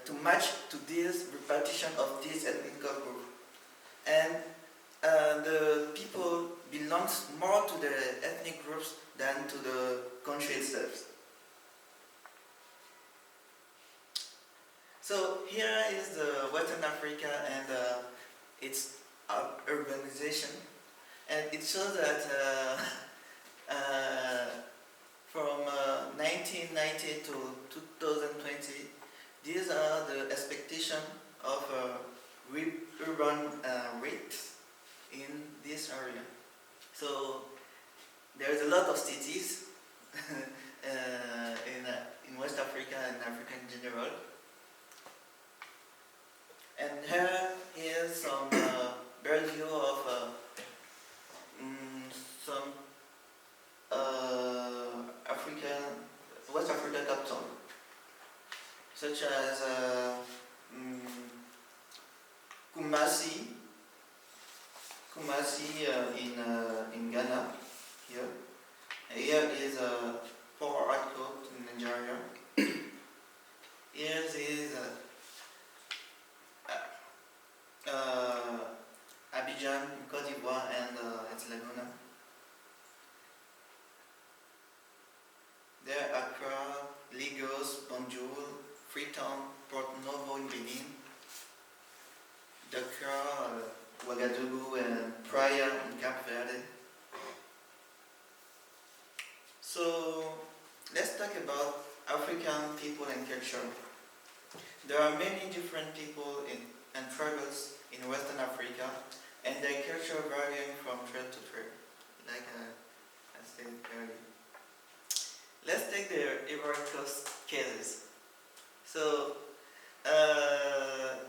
to match to this repartition of this ethnic group. And the people belongs more to the ethnic groups than to the country itself. So here is the Western Africa and its urbanization, and it shows that from 1990 to 2020, these are the expectation of urban rates in this area. So there is a lot of cities in West Africa and Africa in general. And here is some bird view of some West African capital, such as Kouassi in Ghana. Here is Port Harcourt in Nigeria. Here is Abidjan in Côte d'Ivoire and its Laguna. There are Accra, Lagos, Banjul, Freetown, Port Novo in Benin, Dakar, Ouagadougou and Praia in Cape Verde. So let's talk about African people and culture. There are many different people and tribes in Western Africa, and their culture varying from tribe to tribe, like I said earlier. Let's take the Ivory Coast cases. So, la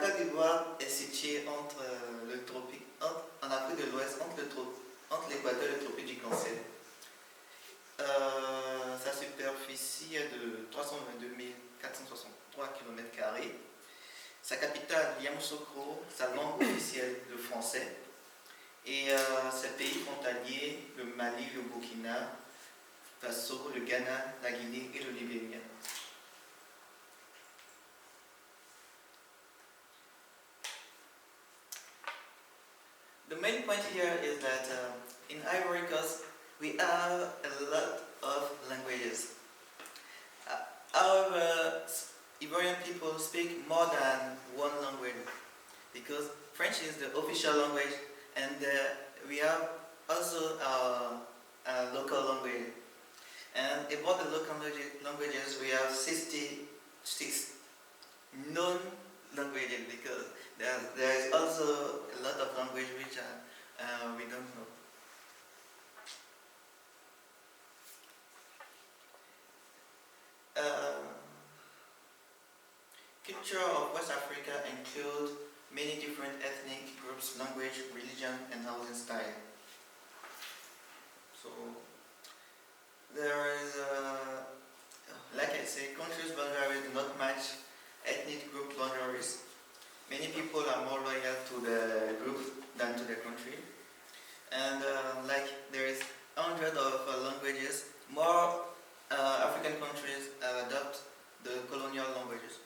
Côte d'Ivoire est située entre le tropique, en Afrique de l'Ouest, entre l'équateur et le tropique du Cancer. Sa superficie est de 322 463 km². Sa capitale, Yamoussoukro, sa langue officielle, le français. Et ses pays frontaliers, le Mali, le Burkina Faso, le Ghana, la Guinée et le Libéria. The main point here is that in Ivory Coast we have a lot of languages. However, Ivorian people speak more than one language because French is the official language, and we have also our local language. And about the local languages, we have 66 known languages because there is also a lot of language which we don't know. Culture of West Africa include many different ethnic groups, language, religion, and housing style. So there is, like I say, countries boundaries do not match ethnic group boundaries. Many people are more loyal to the group than to the country. And like there is hundreds of languages, more African countries adopt the colonial languages,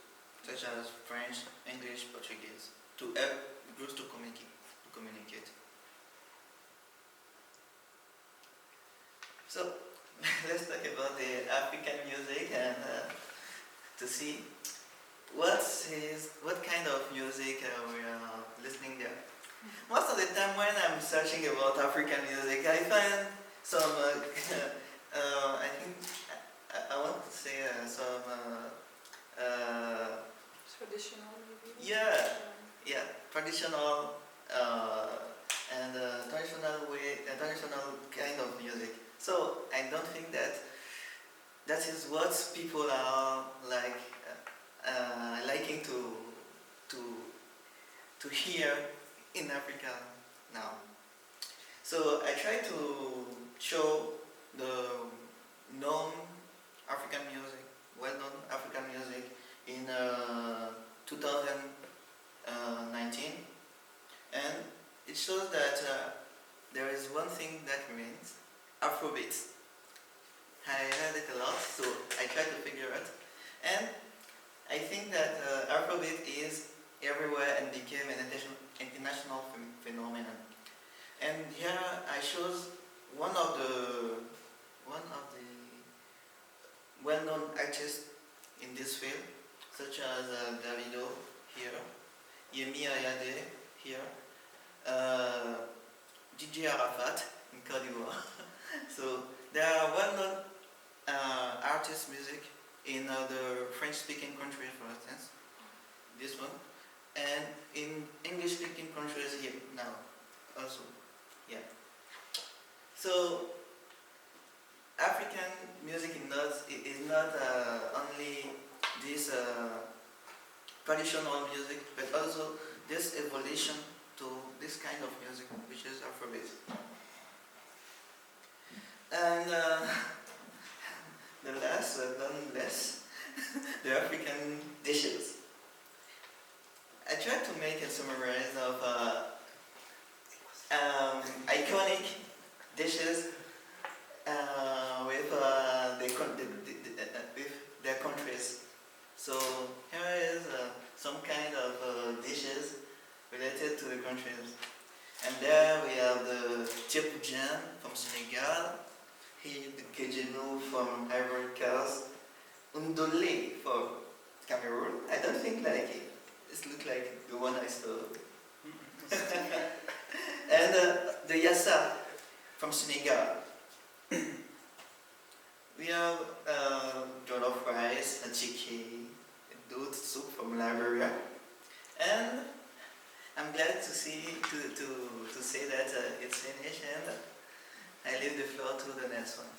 such as French, English, Portuguese, to help groups to communicate. So let's talk about the African music and to see what kind of music we are listening there. Most of the time when I'm searching about African music, I find some, I think, I want to say some traditional maybe? Yeah, traditional and traditional kind of music. So I don't think that is what people are like liking to hear in Africa now. So I try to show the known African music, well-known African music in 2019, and it shows that there is one thing that remains: Afrobeats. I heard it a lot, so I tried to figure it. And of it is everywhere and became an international phenomenon. And here I chose one of the well-known artists in this field, such as Davido here, Yemi Ayade here, DJ Arafat in Côte d'Ivoire. So there are well-known artist music in the French-speaking countries, for instance, this one, and in English-speaking countries here now, also, yeah. So African music is not only this traditional music, but also this evolution to this kind of music, which is Afrobeat. And the last but not less, the African dishes. I tried to make a summary of iconic dishes with their countries. So here is some kind of dishes related to the countries. And there we have the Tchepoudian from Senegal, here the Kejenu from Ivory Coast, Ndolé from Cameroon. I don't think like it. This looks like the one I saw. And the Yassa from Senegal. We have jollof rice, Akseki, dot soup from Liberia. And I'm glad to say that it's finished, and I leave the floor to the next one.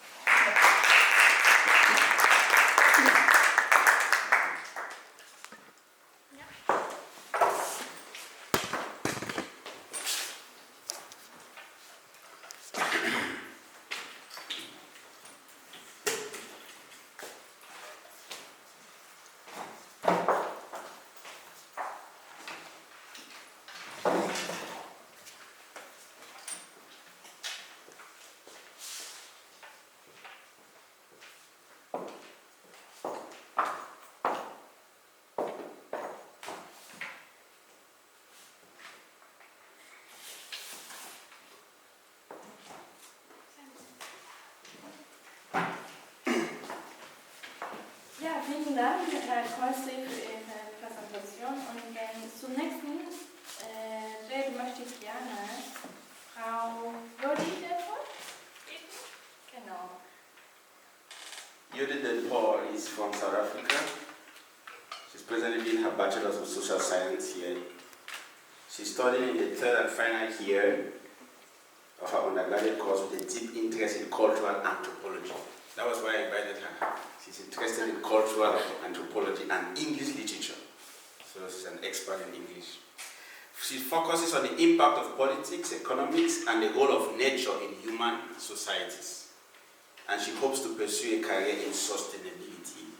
Ja, vielen Dank, Herr Kouassi, für Ihre Präsentation. Und zum nächsten Reden möchte ich gerne Frau Jodi Delport bitten. Genau. Jodi Delport is from South Africa. She's presently doing her Bachelor's of Social Science here. She's studying in the third and final year of her undergraduate course with a deep interest in cultural anthropology. That was why I invited her. She's interested in cultural anthropology and English literature. So she's an expert in English. She focuses on the impact of politics, economics, and the role of nature in human societies. And she hopes to pursue a career in sustainability.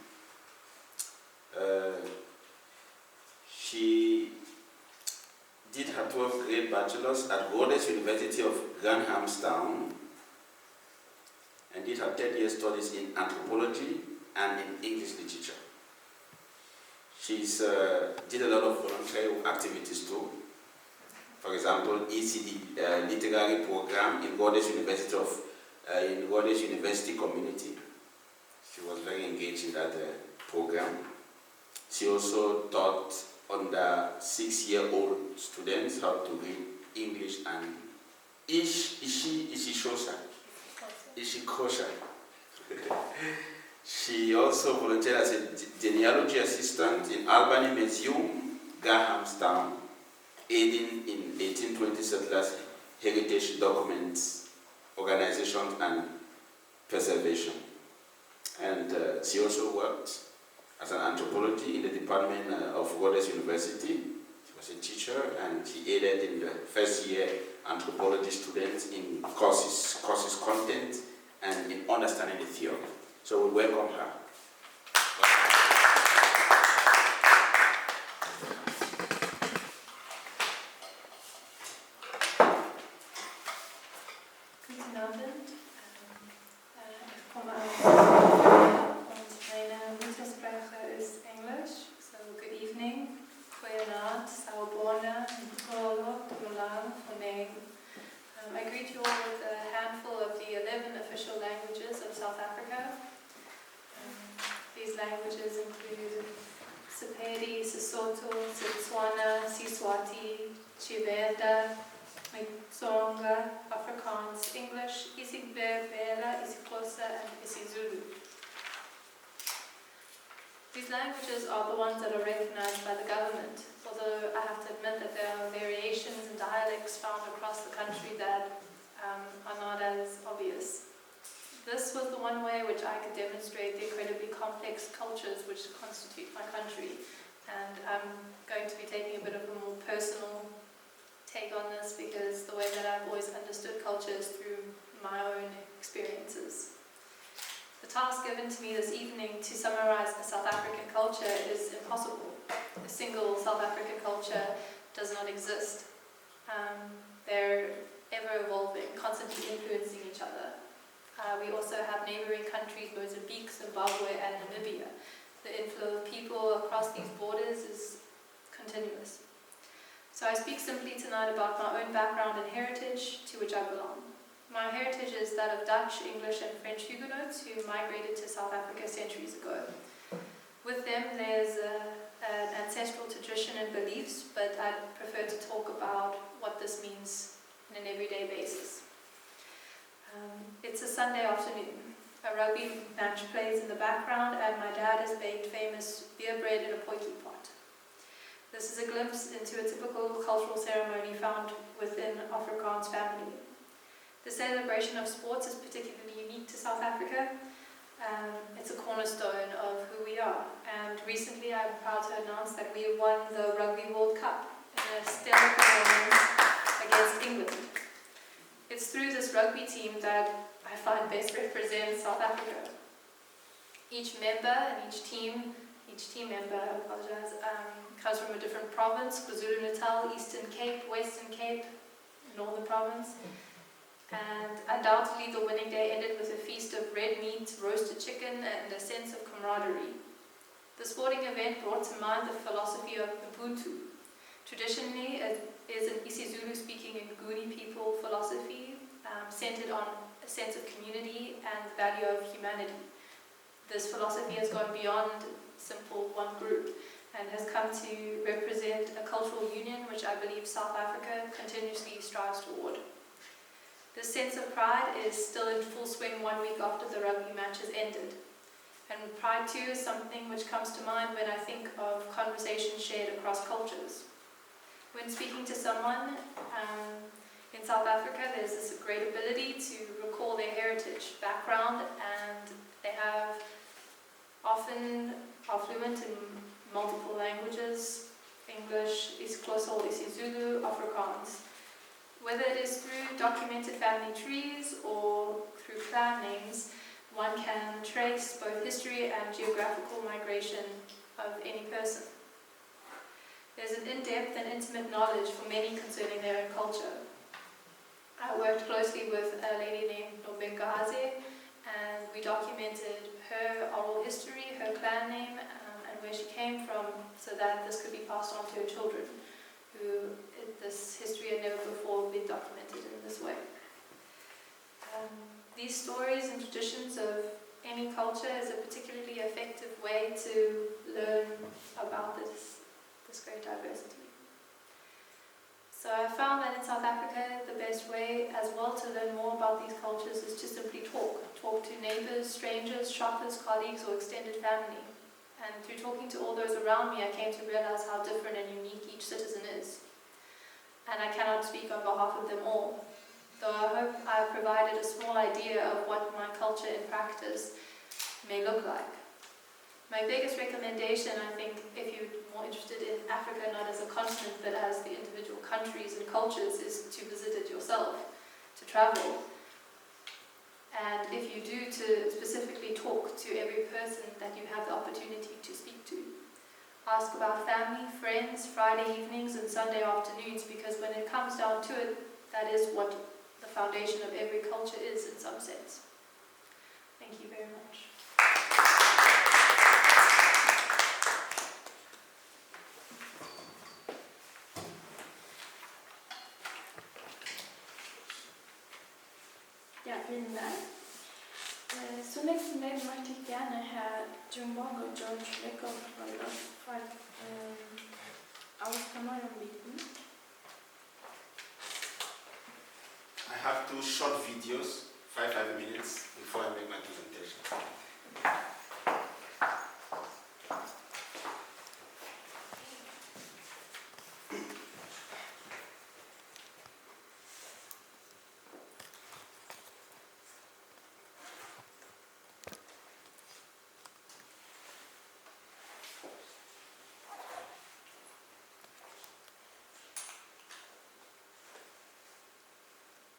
She did her 12th grade bachelor's at Wilhelms-Universität of Grahamstown, and did her third year studies in anthropology and in English literature. She's did a lot of voluntary activities too. For example, ECD literary program in Wilhelms University community. She was very engaged in that program. She also taught under 6-year-old students how to read English and Ishikosha. She also volunteered as a genealogy assistant in Albany Museum, Grahamstown, aiding in 1820 settlers' heritage documents, organization and preservation. And she also worked as an anthropology in the department of Wilhelms-Universität. She was a teacher, and she aided in the first year anthropology students in courses content and in understanding the theory. So we welcome her. Guten Abend. Ich komme aus Berna und meine Muttersprache ist Englisch. So good evening. These languages include Sepedi, Sesotho, Setswana, Siswati, Tshivenda, Nchumbonga, Afrikaans, English, isiBerbera, isiXhosa, and isiZulu. These languages are the ones that are recognized by the government, although I have to admit that there are variations and dialects found across the country that are not as obvious. This was the one way which I could demonstrate the incredibly complex cultures which constitute my country, and I'm going to be taking a bit of a more personal take on this because the way that I've always understood culture is through my own experiences. The task given to me this evening to summarize the South African culture is impossible. A single South African culture does not exist. They're ever evolving, constantly influencing each other. We also have neighboring countries, Mozambique, Zimbabwe, and Namibia. The inflow of people across these borders is continuous. So I speak simply tonight about my own background and heritage to which I belong. My heritage is that of Dutch, English, and French Huguenots who migrated to South Africa centuries ago. With them, there's an ancestral tradition and beliefs, but I prefer to talk about what this means on an everyday basis. It's a Sunday afternoon. A rugby match plays in the background, and my dad has baked famous beer bread in a potjie pot. This is a glimpse into a typical cultural ceremony found within Afrikaans family. The celebration of sports is particularly unique to South Africa. It's a cornerstone of who we are. And recently I'm proud to announce that we won the Rugby World Cup in a stellar performance against England. It's through this rugby team that I find best represents South Africa. Each member and each team member, comes from a different province: KwaZulu-Natal, Eastern Cape, Western Cape, Northern Province. And undoubtedly the winning day ended with a feast of red meat, roasted chicken, and a sense of camaraderie. The sporting event brought to mind the philosophy of Ubuntu. Traditionally, it is an isiZulu-speaking Nguni people philosophy centered on a sense of community and the value of humanity. This philosophy has gone beyond simple one group and has come to represent a cultural union which I believe South Africa continuously strives toward. This sense of pride is still in full swing 1 week after the rugby match has ended. And pride too is something which comes to mind when I think of conversations shared across cultures. When speaking to someone in South Africa, there's this great ability to recall their heritage, background, and they are fluent in multiple languages: English, isiXhosa, isiZulu, Afrikaans. Whether it is through documented family trees or through clan names, one can trace both history and geographical migration of any person. There's an in-depth and intimate knowledge for many concerning their own culture. I worked closely with a lady named Nchumbonga, and we documented her oral history, her clan name, and where she came from, so that this could be passed on to her children, who this history had never before been documented in this way. These stories and traditions of any culture is a particularly effective way to learn about this great diversity. So I found that in South Africa, the best way as well to learn more about these cultures is to simply talk to neighbors, strangers, shoppers, colleagues, or extended family. And through talking to all those around me, I came to realize how different and unique each citizen is. And I cannot speak on behalf of them all, though I hope I provided a small idea of what my culture in practice may look like. My biggest recommendation, I think, if you're more interested in Africa not as a continent but as the individual countries and cultures, is to visit it yourself, to travel. And if you do, to specifically talk to every person that you have the opportunity to speak to. Ask about family, friends, Friday evenings and Sunday afternoons, because when it comes down to it, that is what the foundation of every culture is in some sense. Thank you very much. Ja, vielen Dank. Zunächst möchte möchte gerne Herr Nchumbonga George Lekelefac aus Cameroon bitten. I have two short videos, 5 minutes, before I